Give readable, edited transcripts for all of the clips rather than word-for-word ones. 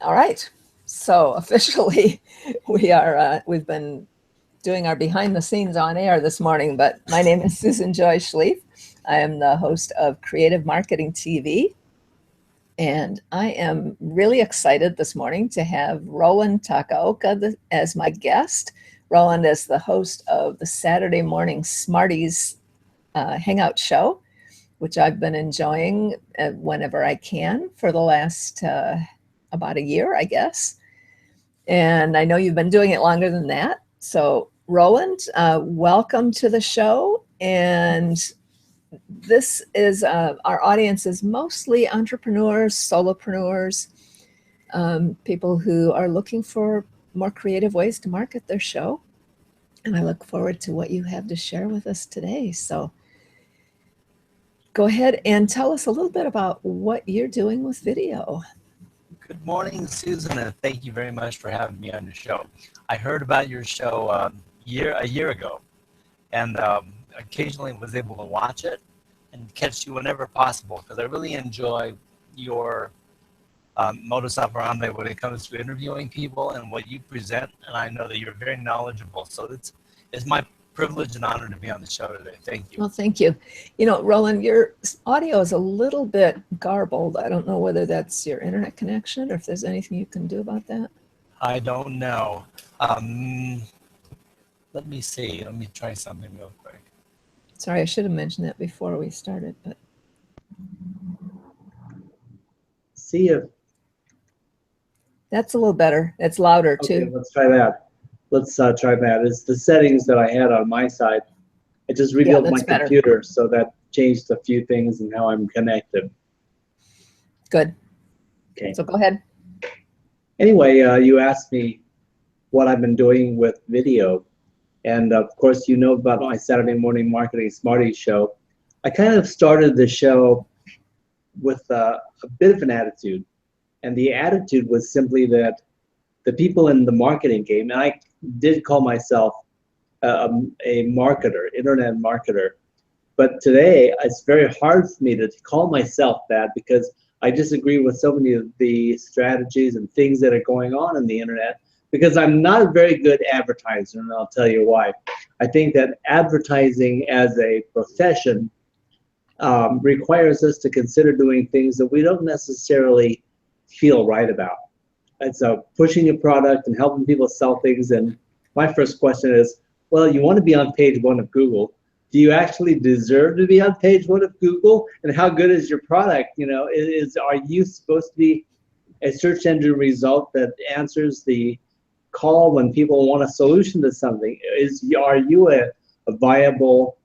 All right. So officially, we've been doing our behind the scenes on air this morning, but my name is Susan Joy Schlief. I am the host of Creative Marketing TV, and I am really excited this morning to have Roland Takaoka as my guest. Roland is the host of the Saturday Morning Smarties Hangout Show, which I've been enjoying whenever I can for the last about a year, I guess. And I know you've been doing it longer than that. So, Roland, welcome to the show. And this is our audience is mostly entrepreneurs, solopreneurs, people who are looking for more creative ways to market their show. And I look forward to what you have to share with us today. So, go ahead and tell us a little bit about what you're doing with video. Good morning, Susan, and thank you very much for having me on your show. I heard about your show a year ago, and occasionally was able to watch it and catch you whenever possible, because I really enjoy your modus operandi when it comes to interviewing people and what you present, and I know that you're very knowledgeable. So it's my privilege and honor to be on the show today. Thank you. Well, thank you. You know, Roland, your audio is a little bit garbled. I don't know whether that's your internet connection or if there's anything you can do about that. I don't know. Let me see. Let me try something real quick. Sorry, I should have mentioned that before we started, but. See if That's a little better. It's louder too. Okay, let's try that. Let's try that. It's the settings that I had on my side. I just rebuilt my computer, so that changed a few things and how I'm connected. Good. Okay. So go ahead. Anyway, you asked me what I've been doing with video. And of course, you know about my Saturday morning Marketing Smarties show. I kind of started the show with a bit of an attitude. And the attitude was simply that the people in the marketing game, and I did call myself a marketer, internet marketer. But today, it's very hard for me to call myself that because I disagree with so many of the strategies and things that are going on in the internet because I'm not a very good advertiser, and I'll tell you why. I think that advertising as a profession requires us to consider doing things that we don't necessarily feel right about. And so pushing a product and helping people sell things, and my first question is, well, you want to be on page 1 of Google. Do you actually deserve to be on page 1 of Google? And how good is your product? You know, are you supposed to be a search engine result that answers the call when people want a solution to something? Are you a viable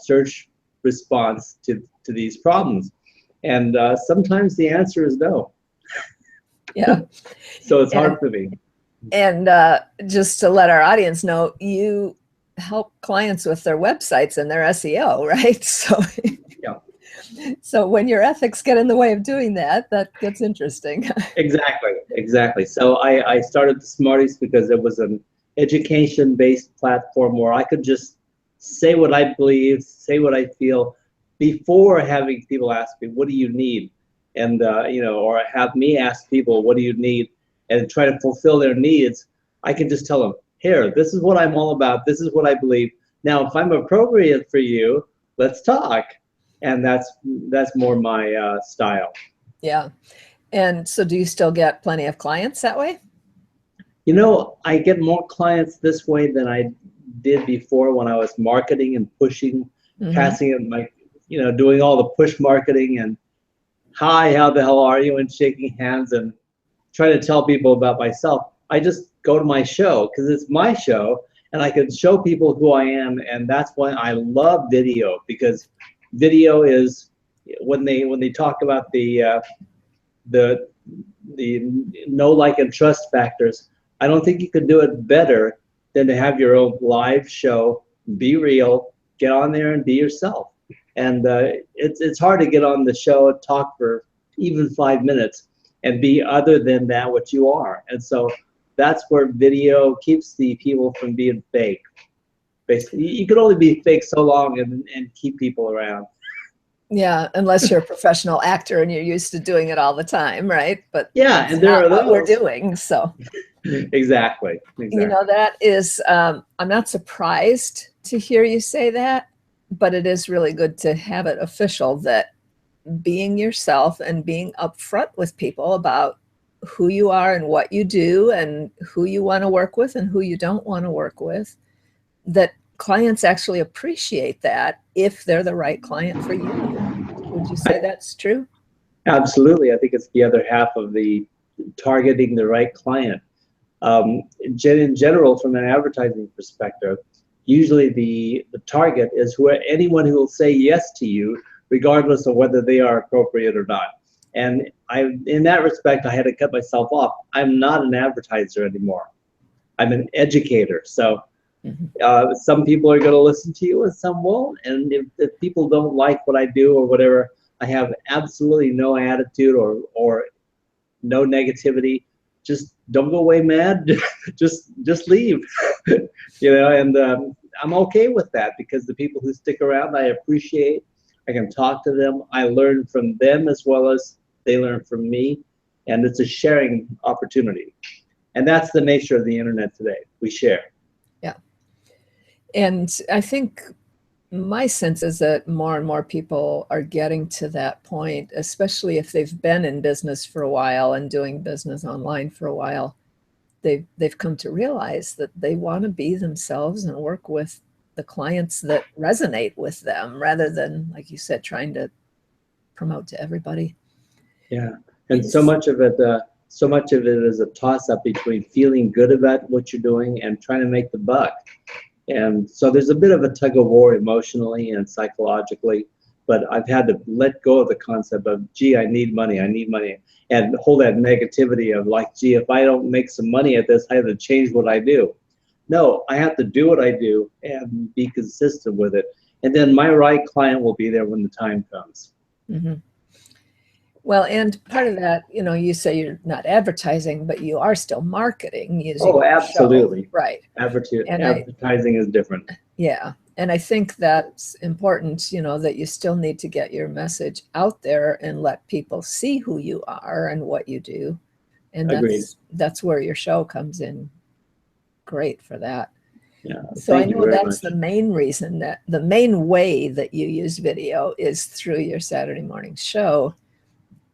search response to these problems? And sometimes the answer is no. Yeah. So it's hard for me. And just to let our audience know, you help clients with their websites and their SEO, right? So, yeah. So when your ethics get in the way of doing that, that gets interesting. Exactly. So I started the Smarties because it was an education-based platform where I could just say what I believe, say what I feel, before having people ask me, what do you need? And, or have me ask people, what do you need? And try to fulfill their needs. I can just tell them, here, this is what I'm all about. This is what I believe. Now, if I'm appropriate for you, let's talk. And that's more my style. Yeah. And so do you still get plenty of clients that way? You know, I get more clients this way than I did before when I was marketing and pushing, passing it, doing all the push marketing and hi, how the hell are you? And shaking hands and trying to tell people about myself. I just go to my show because it's my show and I can show people who I am. And that's why I love video, because video is when they talk about the know, like, and trust factors. I don't think you could do it better than to have your own live show, be real, get on there and be yourself. And it's hard to get on the show and talk for even 5 minutes and be other than that what you are. And so that's where video keeps the people from being fake. Basically, you can only be fake so long and keep people around. Yeah, unless you're a professional actor and you're used to doing it all the time, right? But Yeah, that's and there not are what we're those. doing. So, Exactly. you know, that is, I'm not surprised to hear you say that, but it is really good to have it official that being yourself and being upfront with people about who you are and what you do and who you want to work with and who you don't want to work with, that clients actually appreciate that if they're the right client for you. Would you say I, that's true? absolutely. I think it's the other half of the targeting the right client. In general, from an advertising perspective, usually the target is anyone who will say yes to you, regardless of whether they are appropriate or not. And in that respect, I had to cut myself off. I'm not an advertiser anymore. I'm an educator. So Mhm. some people are going to listen to you and some won't. And if people don't like what I do or whatever, I have absolutely no attitude or no negativity. Just don't go away mad. just leave. And I'm okay with that because the people who stick around, I appreciate. I can talk to them. I learn from them as well as they learn from me, and it's a sharing opportunity. And that's the nature of the internet today. We share. Yeah. And I think my sense is that more and more people are getting to that point, especially if they've been in business for a while and doing business online for a while. They've come to realize that they want to be themselves and work with the clients that resonate with them rather than, like you said, trying to promote to everybody. Yeah, and It's, so much of it is a toss-up between feeling good about what you're doing and trying to make the buck. And so there's a bit of a tug of war emotionally and psychologically, but I've had to let go of the concept of, gee, I need money, and hold that negativity of like, gee, if I don't make some money at this, I have to change what I do. No, I have to do what I do and be consistent with it. And then my right client will be there when the time comes. mhm. Well, and part of that, you know, you say you're not advertising, but you are still marketing using Oh, your show, absolutely. right? And Advertising is different. yeah, and I think that's important, you know, that you still need to get your message out there and let people see who you are and what you do. And Agreed. that's where your show comes in great for that. Yeah, So I thank you know very that's much. the main reason, that the main way that you use video is through your Saturday morning show.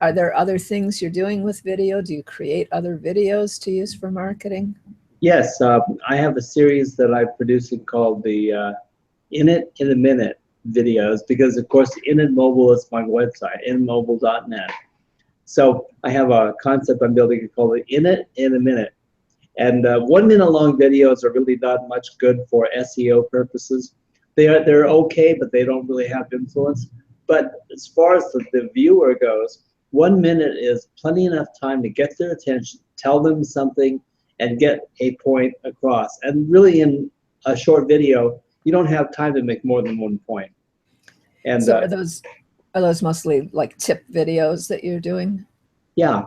Are there other things you're doing with video? Do you create other videos to use for marketing? Yes, I have a series that I'm producing called the In It in a Minute videos because, of course, In It Mobile is my website, inmobile.net. So I have a concept I'm building called the In It in a Minute. And 1 minute long videos are really not much good for SEO purposes. They're okay, but they don't really have influence. But as far as the viewer goes, 1 minute is plenty enough time to get their attention, tell them something, and get a point across. And really, in a short video, you don't have time to make more than 1 point. And So are those mostly like tip videos that you're doing? yeah,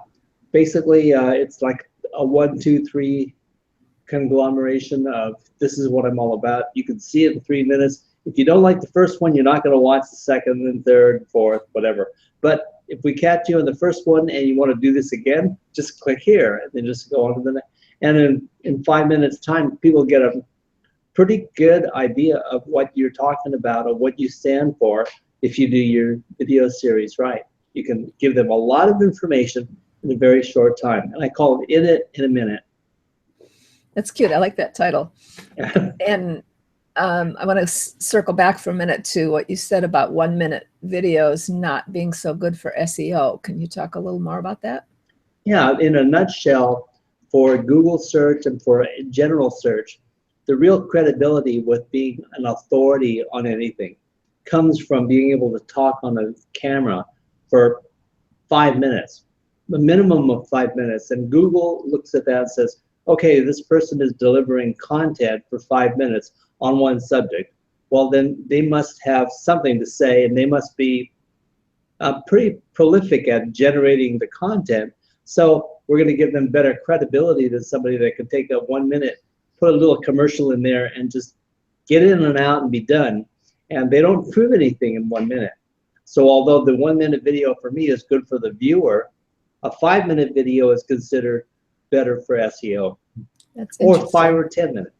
basically, it's like a 1, 2, 3 conglomeration of this is what I'm all about. You can see it in 3 minutes. If you don't like the first one, you're not going to watch the second and third, fourth, whatever. But if we catch you in the first one and you want to do this again, just click here and then just go on to the next. And in 5 minutes time, people get a pretty good idea of what you're talking about or what you stand for if you do your video series right. You can give them a lot of information in a very short time. And I call it In It in a Minute. That's cute. I like that title. And I want to circle back for a minute to what you said about 1 minute videos not being so good for SEO. Can you talk a little more about that? Yeah, in a nutshell, for Google search and for general search, the real credibility with being an authority on anything comes from being able to talk on a camera for 5 minutes, the minimum of 5 minutes. And Google looks at that and says, okay, this person is delivering content for 5 minutes on one subject. Well, then they must have something to say, and they must be pretty prolific at generating the content. So we're going to give them better credibility than somebody that could take a 1 minute, put a little commercial in there, and just get in and out and be done. And they don't prove anything in 1 minute. So although the 1-minute video for me is good for the viewer, a 5-minute video is considered better for SEO. That's or interesting. 5 or 10 minutes.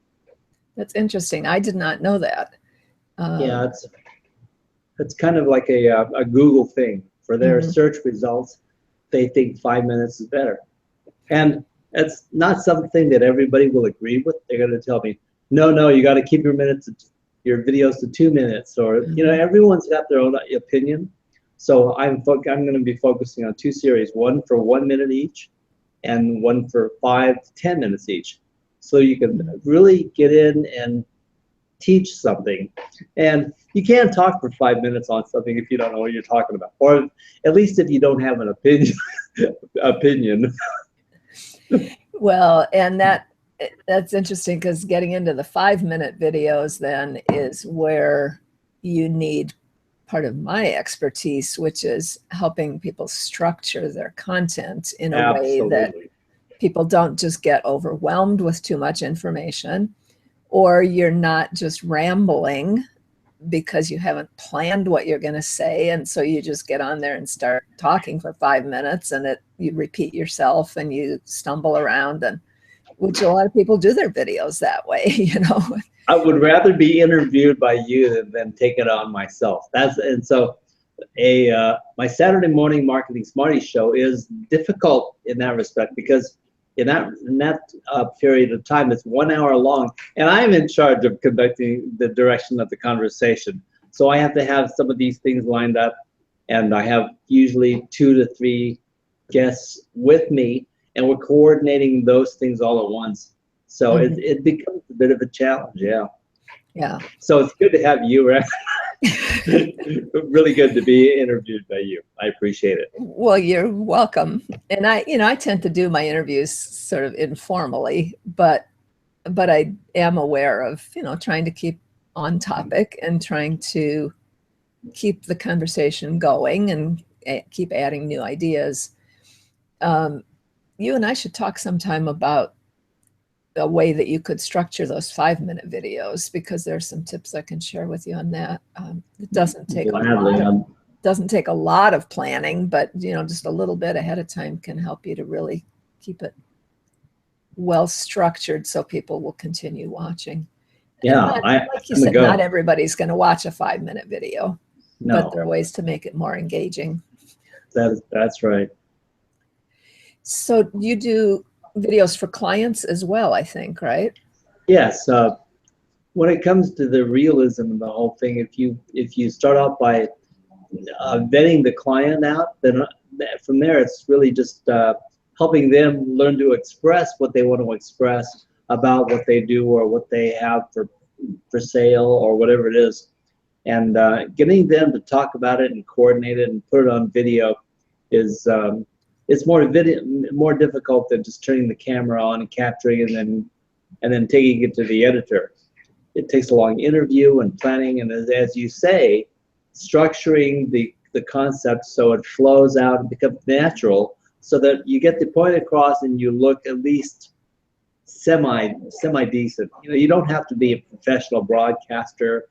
That's interesting. I did not know that. Yeah, it's kind of like a Google thing. For their search results, they think 5 minutes is better. And it's not something that everybody will agree with. They're going to tell me, no, you got to keep your videos to 2 minutes, or everyone's got their own opinion. So I'm going to be focusing on 2 series, one for 1 minute each, and one for 5 to 10 minutes each. So you can really get in and teach something. And you can't talk for 5 minutes on something if you don't know what you're talking about, or at least if you don't have an opinion. Well, and that's interesting, because getting into the 5-minute videos then is where you need part of my expertise, which is helping people structure their content in a way that people don't just get overwhelmed with too much information, or you're not just rambling because you haven't planned what you're going to say, and so you just get on there and start talking for 5 minutes, and you repeat yourself and you stumble around, and which a lot of people do their videos that way. I would rather be interviewed by you than take it on myself. So my Saturday morning Marketing Smarties show is difficult in that respect, because in that period of time, it's 1 hour long, and I'm in charge of conducting the direction of the conversation. So I have to have some of these things lined up, and I have usually 2 to 3 guests with me, and we're coordinating those things all at once. So it becomes a bit of a challenge, yeah. So it's good to have you, right? Really good to be interviewed by you. I appreciate it. Well, you're welcome. And I tend to do my interviews sort of informally, but I am aware of, trying to keep on topic and trying to keep the conversation going and keep adding new ideas. You and I should talk sometime about a way that you could structure those 5-minute videos, because there's some tips I can share with you on that. It doesn't take a lot of planning, but just a little bit ahead of time can help you to really keep it well structured so people will continue watching. Yeah, like you said, not everybody's going to watch a 5-minute video, but there are ways to make it more engaging. That's right. So you do videos for clients as well, I think, right? Yes. When it comes to the realism of the whole thing, if you start out by vetting the client out, then from there it's really just helping them learn to express what they want to express about what they do or what they have for sale or whatever it is, and getting them to talk about it and coordinate it and put it on video is it's more difficult than just turning the camera on and capturing it and then taking it to the editor. It takes a long interview and planning, and as you say, structuring the concept so it flows out and becomes natural, so that you get the point across and you look at least semi decent. You don't have to be a professional broadcaster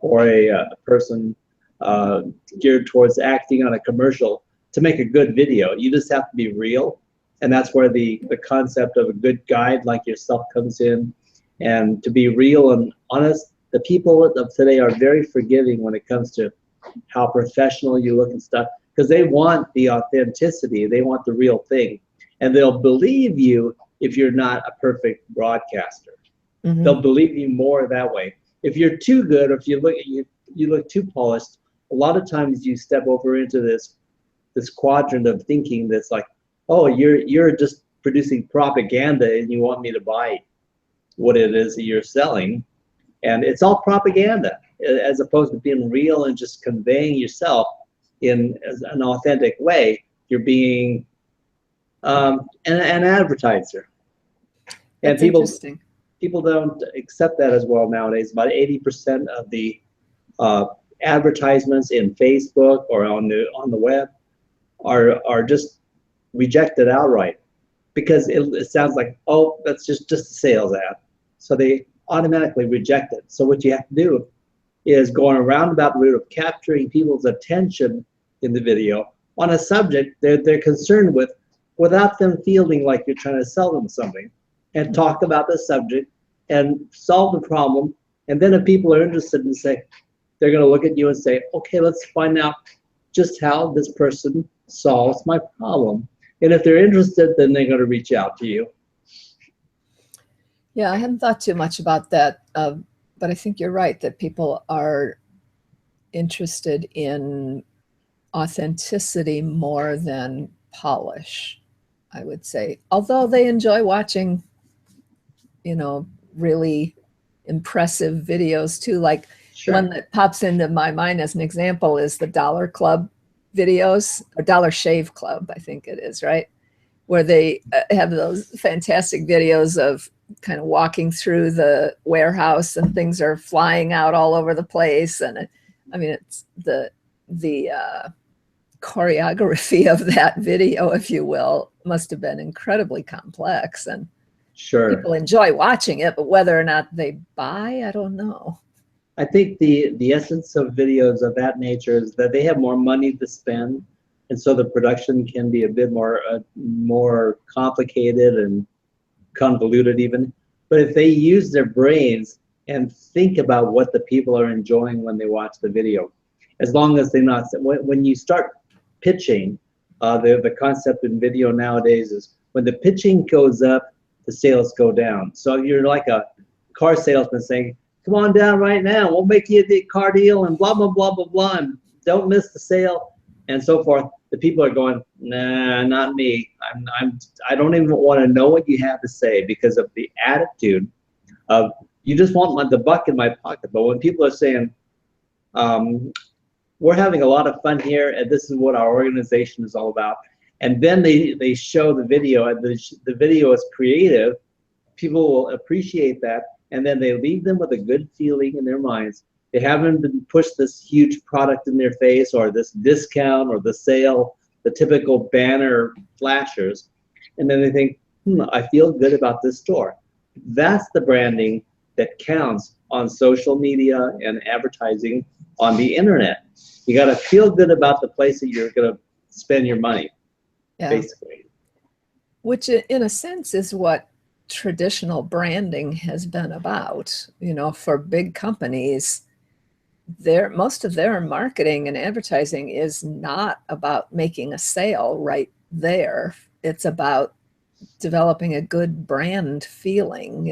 or a person geared towards acting on a commercial to make a good video. You just have to be real, and that's where the concept of a good guide like yourself comes in. And to be real and honest, the people of today are very forgiving when it comes to how professional you look and stuff, because they want the authenticity, they want the real thing, and they'll believe you if you're not a perfect broadcaster. They'll believe you more that way. If you're too good, or if you look too polished, a lot of times you step over into this quadrant of thinking that's like, oh, you're just producing propaganda and you want me to buy what it is that you're selling. And it's all propaganda, as opposed to being real and just conveying yourself in an authentic way. You're being an advertiser. And people don't accept that as well nowadays. About 80% of the advertisements in Facebook or on the web are just rejected outright, because it sounds like, oh, that's just a sales ad. So they automatically reject it. So what you have to do is going around about the route of capturing people's attention in the video on a subject they're concerned with without them feeling like you're trying to sell them something, and talk about the subject and solve the problem. And then if people are interested and say, they're going to look at you and say, okay, let's find out just how this person solves my problem. And if they're interested, then they're going to reach out to you. Yeah, I hadn't thought too much about that, but I think you're right that people are interested in authenticity more than polish, I would say. Although they enjoy watching, really impressive videos too. Like Sure. one that pops into my mind as an example is the Dollar Club videos, or Dollar Shave Club, I think it is, right? Where they have those fantastic videos of kind of walking through the warehouse and things are flying out all over the place. And it's the choreography of that video, if you will, must have been incredibly complex. And sure, people enjoy watching it, but whether or not they buy, I don't know. I think the essence of videos of that nature is that they have more money to spend, and so the production can be a bit more complicated and convoluted even. But if they use their brains and think about what the people are enjoying when they watch the video, as long as they're not, when you start pitching, the concept in video nowadays is when the pitching goes up, the sales go down. So you're like a car salesman saying, come on down right now, we'll make you a car deal and blah, blah, blah, blah, blah, and don't miss the sale, and so forth. The people are going, nah, not me. I don't even want to know what you have to say, because of the attitude of, you just want the buck in my pocket. But when people are saying, we're having a lot of fun here, and this is what our organization is all about, and then they show the video, and the video is creative, people will appreciate that, and then they leave them with a good feeling in their minds. They haven't been pushed this huge product in their face, or this discount, or the sale, the typical banner flashers. And then they think, I feel good about this store. That's the branding that counts on social media and advertising on the internet. You got to feel good about the place that you're going to spend your money, basically. Which in a sense is what traditional branding has been about. For big companies, most of their marketing and advertising is not about making a sale right there. It's about developing a good brand feeling,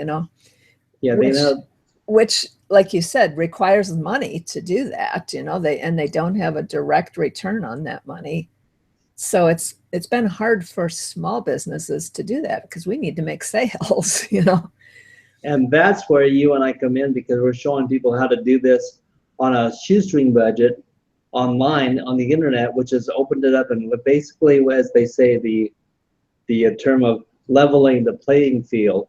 Yeah, which, like you said, requires money to do that. They don't have a direct return on that money. So it's been hard for small businesses to do that, because we need to make sales, And that's where you and I come in, because we're showing people how to do this on a shoestring budget online on the internet, which has opened it up. And basically, as they say, the term of leveling the playing field,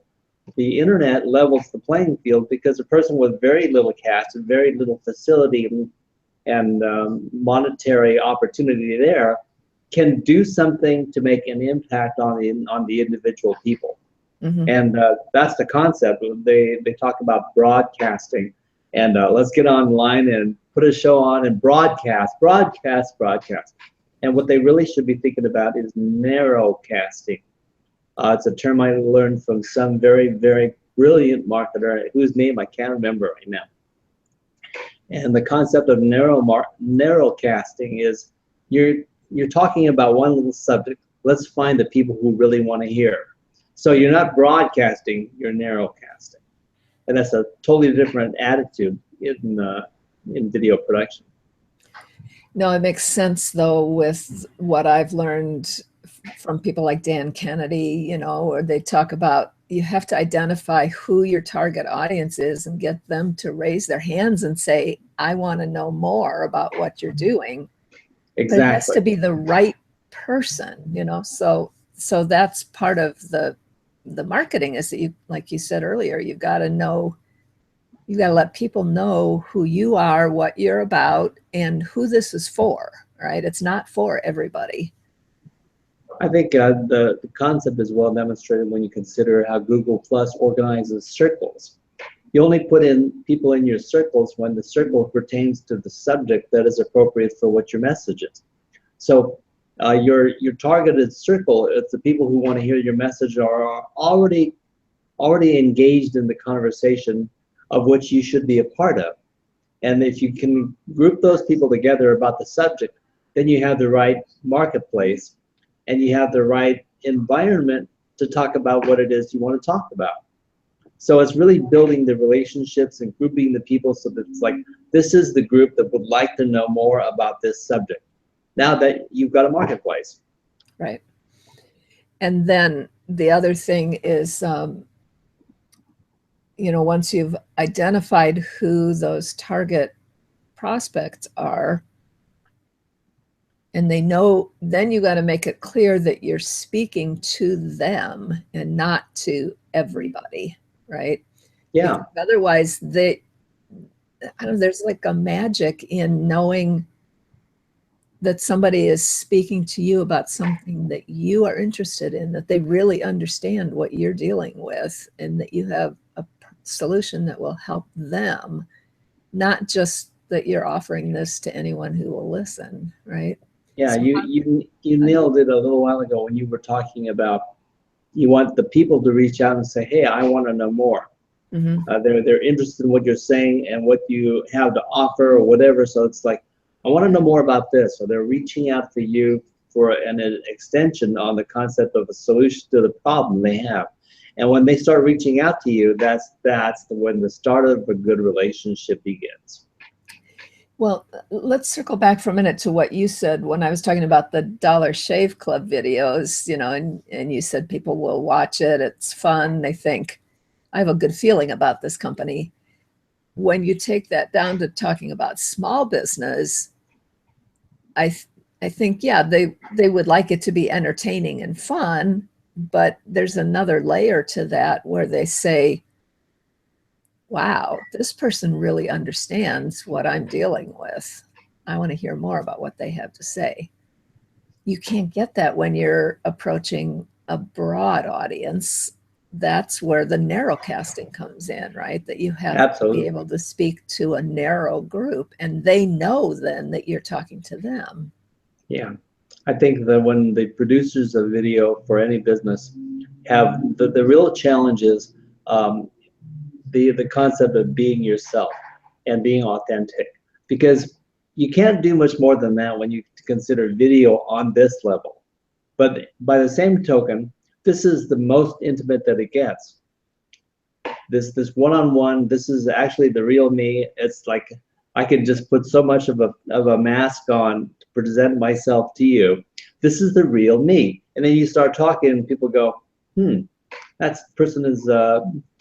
the internet levels the playing field, because a person with very little cash and very little facility and monetary opportunity there can do something to make an impact on the individual people. Mm-hmm. And that's the concept. They talk about broadcasting, and let's get online and put a show on and broadcast. And what they really should be thinking about is narrowcasting. It's a term I learned from some very, very brilliant marketer whose name I can't remember right now. And the concept of narrowcasting is you're talking about one little subject. Let's find the people who really want to hear. So you're not broadcasting, you're narrowcasting. And that's a totally different attitude in video production. No, it makes sense, though, with what I've learned from people like Dan Kennedy, where they talk about, you have to identify who your target audience is and get them to raise their hands and say, I want to know more about what you're doing. Exactly. But it has to be the right person, so that's part of the marketing, is that you, like you said earlier, you've got to let people know who you are, what you're about, and who this is for, right? It's not for everybody. I think the concept is well demonstrated when you consider how Google Plus organizes circles. You only put in people in your circles when the circle pertains to the subject that is appropriate for what your message is. So your targeted circle, it's the people who want to hear your message are already engaged in the conversation of which you should be a part of. And if you can group those people together about the subject, then you have the right marketplace and you have the right environment to talk about what it is you want to talk about. So it's really building the relationships and grouping the people so that it's like, this is the group that would like to know more about this subject. Now that you've got a marketplace. Right. And then the other thing is, once you've identified who those target prospects are, and they know, then you got to make it clear that you're speaking to them and not to everybody, right? Yeah. Because otherwise, there's like a magic in knowing that somebody is speaking to you about something that you are interested in, that they really understand what you're dealing with, and that you have a solution that will help them, not just that you're offering this to anyone who will listen, right? Yeah, So you nailed it a little while ago when you were talking about you want the people to reach out and say, hey, I want to know more. mm-hmm. They're interested in what you're saying and what you have to offer or whatever. So it's like, I want to know more about this. So they're reaching out to you for an extension on the concept of a solution to the problem they have. And when they start reaching out to you, that's when the start of a good relationship begins. Well, let's circle back for a minute to what you said when I was talking about the Dollar Shave Club videos, and you said people will watch it. It's fun. They think, I have a good feeling about this company. When you take that down to talking about small business, I think, yeah, they would like it to be entertaining and fun, but there's another layer to that where they say, wow, this person really understands what I'm dealing with. I want to hear more about what they have to say. You can't get that when you're approaching a broad audience. That's where the narrow casting comes in, right? That you have Absolutely. to be able to speak to a narrow group, and they know then that you're talking to them. Yeah. I think that when the producers of video for any business have the real challenge is the concept of being yourself and being authentic, because you can't do much more than that when you consider video on this level. But by the same token, this is the most intimate that it gets. This one-on-one, this is actually the real me. It's like I could just put so much of a mask on to present myself to you. This is the real me. And then you start talking and people go, that person is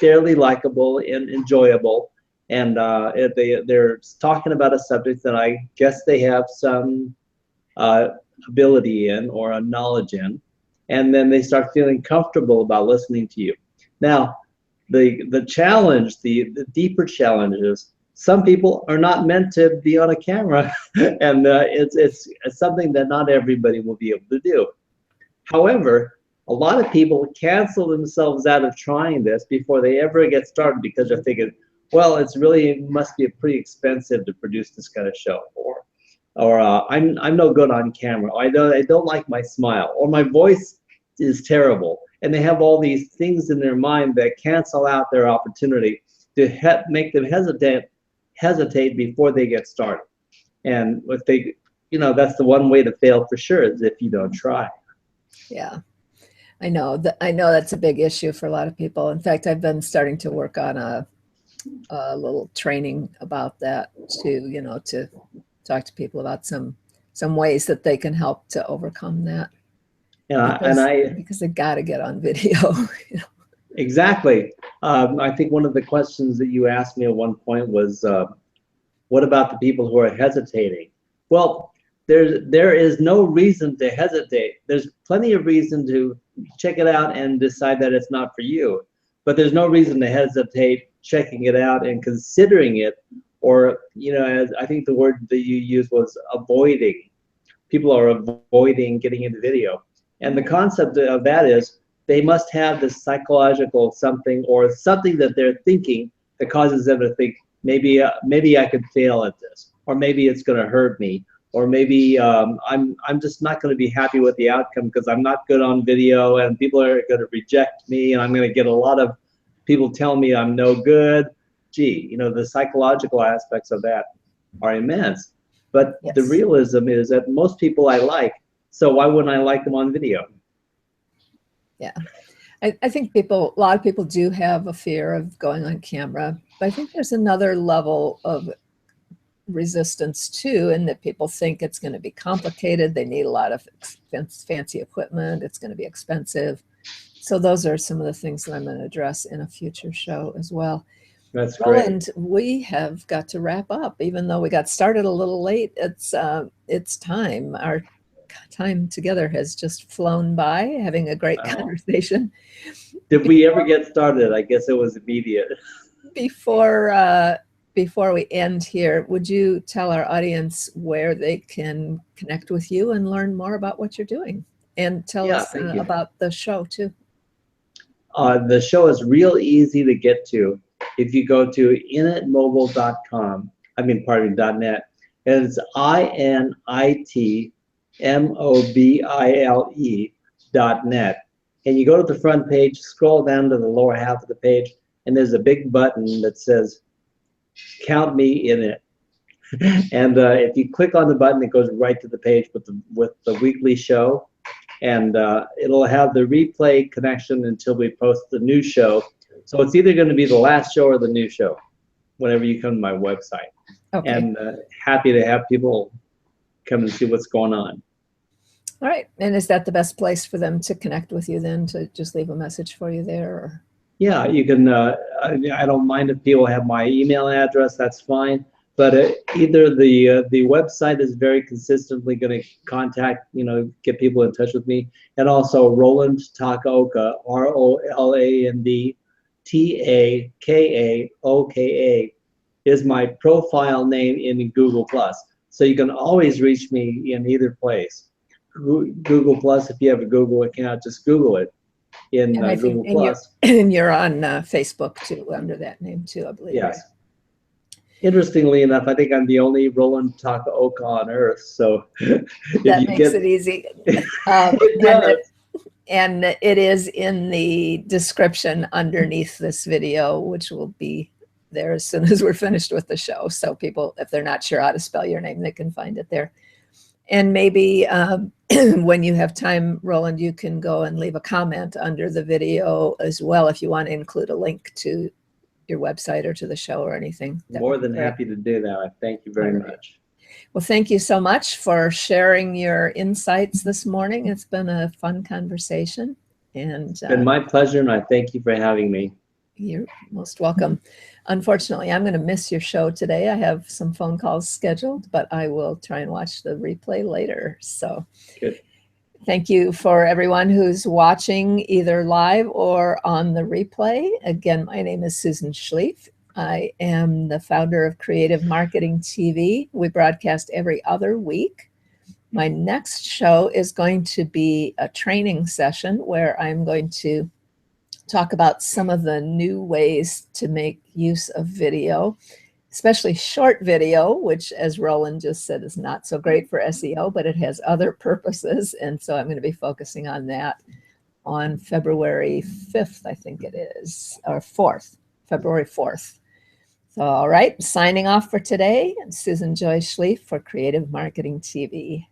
fairly likable and enjoyable, and they're talking about a subject that I guess they have some ability in or a knowledge in, and then they start feeling comfortable about listening to you. Now, the challenge, the deeper challenge is some people are not meant to be on a camera, and it's something that not everybody will be able to do. However, a lot of people cancel themselves out of trying this before they ever get started because they're thinking, well, it must be pretty expensive to produce this kind of show, or I'm no good on camera, or I don't like my smile, or my voice is terrible, and they have all these things in their mind that cancel out their opportunity to make them hesitate before they get started. And if they, that's the one way to fail for sure, is if you don't try. Yeah. I know that's a big issue for a lot of people. In fact, I've been starting to work on a little training about that too, to talk to people about some ways that they can help to overcome that. Yeah, because they got to get on video. Exactly. I think one of the questions that you asked me at one point was, what about the people who are hesitating? Well, there is no reason to hesitate. There's plenty of reason to check it out and decide that it's not for you. But there's no reason to hesitate checking it out and considering it, or, as I think the word that you used was avoiding. People are avoiding getting into video. And the concept of that is they must have this psychological something, or something that they're thinking that causes them to think maybe I could fail at this, or maybe it's going to hurt me, or maybe I'm just not going to be happy with the outcome because I'm not good on video and people are going to reject me and I'm going to get a lot of people tell me I'm no good. Gee, you know, the psychological aspects of that are immense. But Yes. the realism is that most people I like, so why wouldn't I like them on video? Yeah. I think a lot of people do have a fear of going on camera, but I think there's another level of resistance too, in that people think it's going to be complicated. They need a lot of fancy equipment. It's going to be expensive. So those are some of the things that I'm going to address in a future show as well. That's great. Roland, we have got to wrap up. Even though we got started a little late, it's time. Our time together has just flown by, having a great conversation. Did we ever get started? I guess it was immediate. Before we end here, would you tell our audience where they can connect with you and learn more about what you're doing? And tell us about the show too. The show is real easy to get to. If you go to initmobile.com, .net, and it's INITMOBILE.net. And you go to the front page, scroll down to the lower half of the page, and there's a big button that says, count me in it. And if you click on the button, it goes right to the page with the weekly show. And it'll have the replay connection until we post the new show. So it's either going to be the last show or the new show, whenever you come to my website. Okay. And happy to have people come and see what's going on. All right. And is that the best place for them to connect with you then, to just leave a message for you there? Or? Yeah, you can. I don't mind if people have my email address. That's fine. But either the website is very consistently going to contact, get people in touch with me, and also Roland Takaoka, ROLAND TAKAOKA, is my profile name in Google+. So you can always reach me in either place. Google+, if you have a Google account, just Google it in Google+. And you're on Facebook too, under that name too, I believe. Yes. Right? Interestingly enough, I think I'm the only Roland Takaoka on Earth, so that makes it easy. And it is in the description underneath this video, which will be there as soon as we're finished with the show. So people, if they're not sure how to spell your name, they can find it there. And maybe when you have time, Roland, you can go and leave a comment under the video as well if you want to include a link to your website or to the show or anything. More than happy to do that. I thank you very much. Well, thank you so much for sharing your insights this morning. It's been a fun conversation. And it's been my pleasure, and I thank you for having me. You're most welcome. Unfortunately, I'm going to miss your show today. I have some phone calls scheduled, but I will try and watch the replay later. So good. Thank you for everyone who's watching either live or on the replay. Again, my name is Susan Schlief. I am the founder of Creative Marketing TV. We broadcast every other week. My next show is going to be a training session where I'm going to talk about some of the new ways to make use of video, especially short video, which, as Roland just said, is not so great for SEO, but it has other purposes. And so I'm going to be focusing on that on February 5th, I think it is, or 4th, February 4th. So, all right, signing off for today. Susan Joy Schlief for Creative Marketing TV.